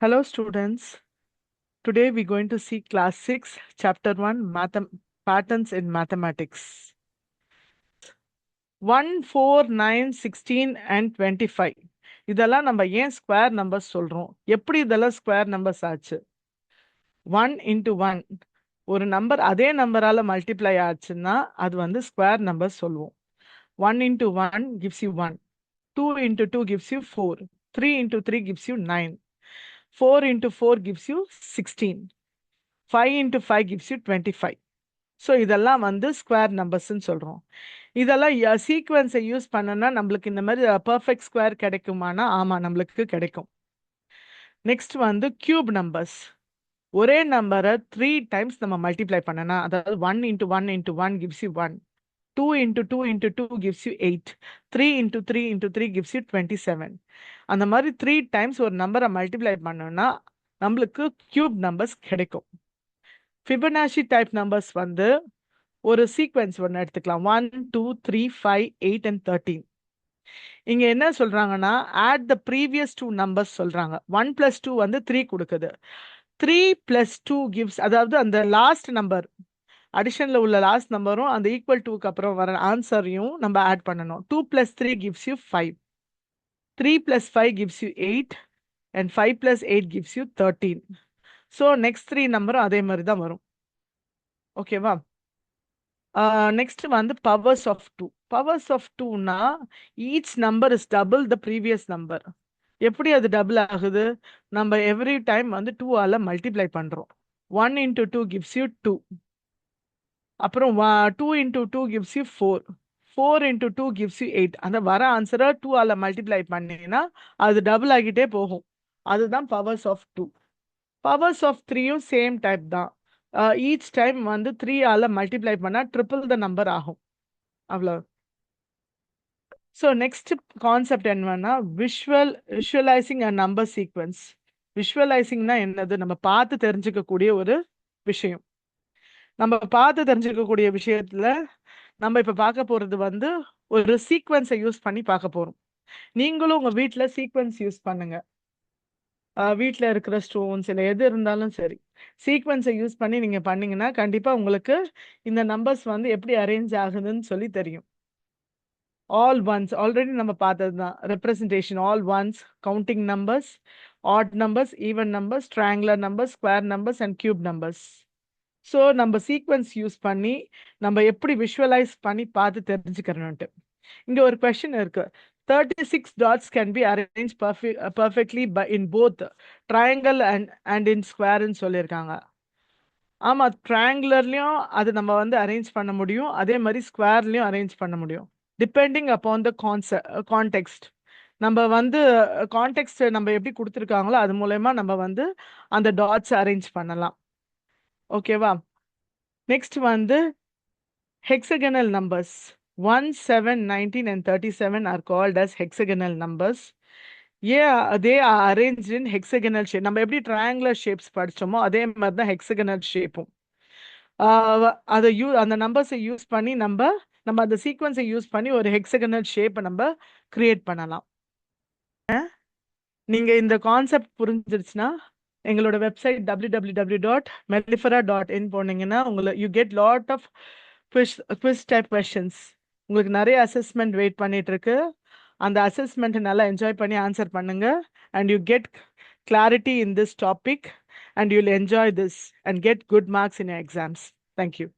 Hello, students. Today we're going to see class 6, chapter 1, patterns in mathematics. 1, 4, 9, 16 and 25. இதெல்லாம் நம்ம ஏன் square numbers சொல்றோம்? எப்படி இதெல்லாம் ஸ்கொயர் நம்பர்ஸ் ஆச்சு? 1 into 1. ஒரு நம்பர் அதே நம்பரால மல்டிப்ளை ஆச்சுன்னா அது வந்து ஸ்கொயர் நம்பர் சொல்லுவோம். 1 into 1 gives you 1. 2 into 2 gives you 4. 3 into 3 gives you 9. 4 into 4 gives you 16. 5 into 5 gives you 25. So இதெல்லாம் வந்து ஸ்கொயர் நம்பர்ஸ்ன்னு சொல்கிறோம். இதெல்லாம் சீக்வன்ஸை யூஸ் பண்ணனா நம்மளுக்கு இந்த மாதிரி பர்ஃபெக்ட் ஸ்கொயர் கிடைக்குமானா ஆமாம், நம்மளுக்கு கிடைக்கும். நெக்ஸ்ட் வந்து கியூப் நம்பர்ஸ். ஒரே நம்பரை 3 டைம்ஸ் நம்ம மல்டிப்ளை பண்ணனா, அதாவது 1 into 1 into 1 gives you 1. 2 into 2 into 2 gives you 8. 3 into 3 into 3 gives you 27. அந்த மாதிரி 3 டைம்ஸ் ஒரு நம்பரை மல்டிப்ளை பண்ணோம்னா நம்மளுக்கு கியூப் நம்பர்ஸ் கிடைக்கும். ஃபிபனாச்சி டைப் நம்பர்ஸ் வந்து ஒரு சீக்வென்ஸ் ஒன்று எடுத்துக்கலாம். 1, 2, 3, 5, 8 and 13. இங்க என்ன சொல்றாங்கன்னா add the previous two numbers சொல்றாங்க. 1 plus 2 வந்து 3 கொடுக்குது. 3 plus 2 gives, அதாவது அந்த லாஸ்ட் நம்பர் அடிஷன்ல உள்ள லாஸ்ட் நம்பரும் அந்த ஈக்குவல் டூக்கு அப்புறம் வர ஆன்சரையும் நம்ம ஆட் பண்ணணும். 2 plus 3 gives you 5. 3 plus 5 gives you 8 and 5 plus 8 gives you 13. So next 3 நம்பரும் அதே மாதிரி தான் வரும். ஓகேவா? நெக்ஸ்ட் வந்து பவர்ஸ் ஆஃப் 2. பவர்ஸ் ஆஃப் 2னா each number is double the previous number. எப்படி அது டபுள் ஆகுது? நம்ம எவ்ரி டைம் வந்து 2ஆல மல்டிப்ளை பண்றோம். 1 into 2 gives you 2. அப்புறம் 2 into 2 gives you 4. 4 into 2 gives you 8. அந்த வர ஆன்சரை 2ஆல மல்டிப்ளை பண்ணீங்கன்னா அது டபுள் ஆகிட்டே போகும். அதுதான் பவர்ஸ் ஆஃப் 2. பவர்ஸ் ஆஃப் 3யும் சேம் டைப் தான். ஈச் டைம் வந்து 3ஆல மல்டிப்ளை பண்ணால் ட்ரிபிள் த நம்பர் ஆகும். அவ்வளோ. ஸோ நெக்ஸ்ட் கான்செப்ட் என்னன்னா விஷுவலைசிங் அ நம்பர் சீக்வன்ஸ். விஷுவலைசிங்னா என்னது? நம்ம பார்த்து தெரிஞ்சுக்கக்கூடிய ஒரு விஷயம். நம்ம பார்த்து தெரிஞ்சுக்கக்கூடிய விஷயத்துல நம்ம இப்போ பார்க்க போறது வந்து ஒரு சீக்வன்ஸை யூஸ் பண்ணி பார்க்க போறோம். நீங்களும் உங்க வீட்டில் சீக்வன்ஸ் யூஸ் பண்ணுங்க. வீட்டில் இருக்கிற ஸ்டோன்ஸ் இல்லை எது இருந்தாலும் சரி, சீக்வன்ஸை யூஸ் பண்ணி நீங்கள் பண்ணீங்கன்னா கண்டிப்பாக உங்களுக்கு இந்த நம்பர்ஸ் வந்து எப்படி அரேஞ்ச் ஆகுதுன்னு சொல்லி தெரியும். ஆல் ஒன்ஸ் ஆல்ரெடி நம்ம பார்த்தது தான். Representation all once, counting numbers, odd numbers, even numbers, triangular numbers, square numbers and cube numbers. So நம்ம சீக்வன்ஸ் யூஸ் பண்ணி நம்ம எப்படி விஷுவலைஸ் பண்ணி பார்த்து தெரிஞ்சுக்கிறோன்ட்டு. இங்கே ஒரு கொஸ்டின் இருக்கு. 36 dots can be arranged perfectly in both triangle and in square ன்னு சொல்லியிருக்காங்க. ஆமாம், ட்ரையாங்குலர்லையும் அது நம்ம வந்து அரேஞ்ச் பண்ண முடியும், அதே மாதிரி ஸ்கொயர்லையும் அரேஞ்ச் பண்ண முடியும். Depending upon the context. நம்ம வந்து கான்டெக்ஸ்ட் நம்ம எப்படி கொடுத்துருக்காங்களோ அது மூலயமா நம்ம வந்து அந்த டாட்ஸ் அரேஞ்ச் பண்ணலாம். ஓகேவா? நெக்ஸ்ட் வந்து hexagonal numbers. 1, 7, 19 and 37 are called as hexagonal numbers. Yeah, they are arranged in hexagonal shape. நம்ம எப்படி triangular shapes படிச்சோமோ அதே மாதிரி தான் hexagonal shape. அந்த நம்பர்ஸை யூஸ் பண்ணி நம்ம அந்த சீக்வன்ஸை யூஸ் பண்ணி ஒரு ஹெக்ஸகனல் ஷேப்பை நம்ம கிரியேட் பண்ணலாம். நீங்க இந்த கான்செப்ட் புரிஞ்சிருச்சுன்னா எங்களோட வெப்சைட் www.mellifera.in போனீங்கன்னா you get lot of quiz type questions. உங்களுக்கு நிறைய அசஸ்மெண்ட் வெயிட் பண்ணிட்டு இருக்கு. அந்த அசஸ்மெண்ட்டை நல்லா என்ஜாய் பண்ணி ஆன்சர் பண்ணுங்க. And you get clarity in this topic and you'll enjoy this and get good marks in your exams. Thank you.